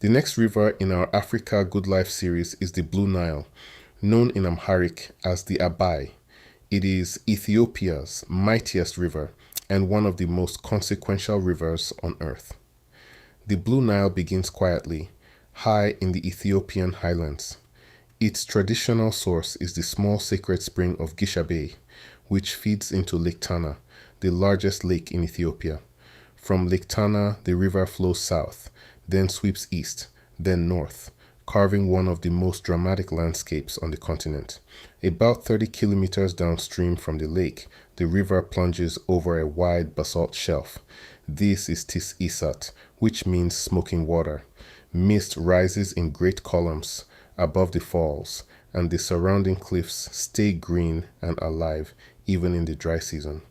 The next river in our Africa Good Life series is the Blue Nile, known in Amharic as the Abai. It is Ethiopia's mightiest river and one of the most consequential rivers on earth. The Blue Nile begins quietly, high in the Ethiopian highlands. Its traditional source is the small sacred spring of Gishabei, which feeds into Lake Tana, the largest lake in Ethiopia. From Lake Tana, the river flows south, then sweeps east, then north, carving one of the most dramatic landscapes on the continent. About 30 kilometers downstream from the lake, the river plunges over a wide basalt shelf. This is Tis Isat, which means smoking water. Mist rises in great columns above the falls, and the surrounding cliffs stay green and alive even in the dry season.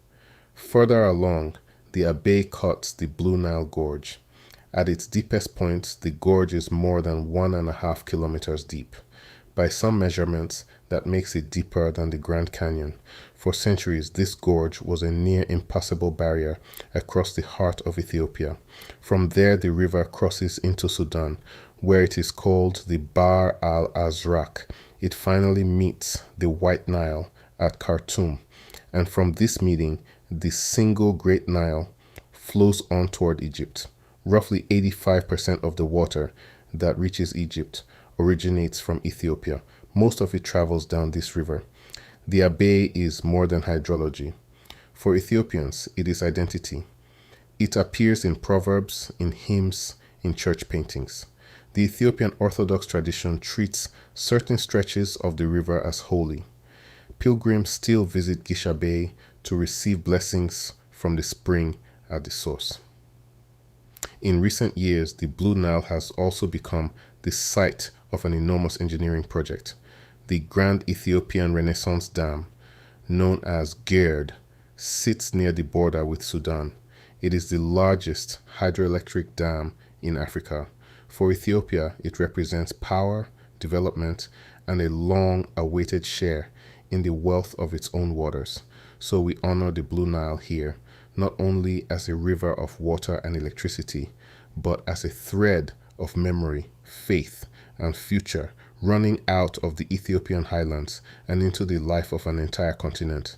Further along, the Abai cuts the Blue Nile Gorge. At its deepest point, the gorge is more than 1.5 kilometers deep. By some measurements, that makes it deeper than the Grand Canyon. For centuries, this gorge was a near impassable barrier across the heart of Ethiopia. From there, the river crosses into Sudan, where it is called the Bahr al-Azraq. It finally meets the White Nile at Khartoum, and from this meeting, the single Great Nile flows on toward Egypt. Roughly 85% of the water that reaches Egypt originates from Ethiopia. Most of it travels down this river. The Abai is more than hydrology. For Ethiopians, it is identity. It appears in proverbs, in hymns, in church paintings. The Ethiopian Orthodox tradition treats certain stretches of the river as holy. Pilgrims still visit Gishabei to receive blessings from the spring at the source. In recent years, the Blue Nile has also become the site of an enormous engineering project. The Grand Ethiopian Renaissance Dam, known as GERD, sits near the border with Sudan. It is the largest hydroelectric dam in Africa. For Ethiopia, it represents power, development, and a long-awaited share in the wealth of its own waters. So we honor the Blue Nile here, not only as a river of water and electricity, but as a thread of memory, faith, and future running out of the Ethiopian highlands and into the life of an entire continent.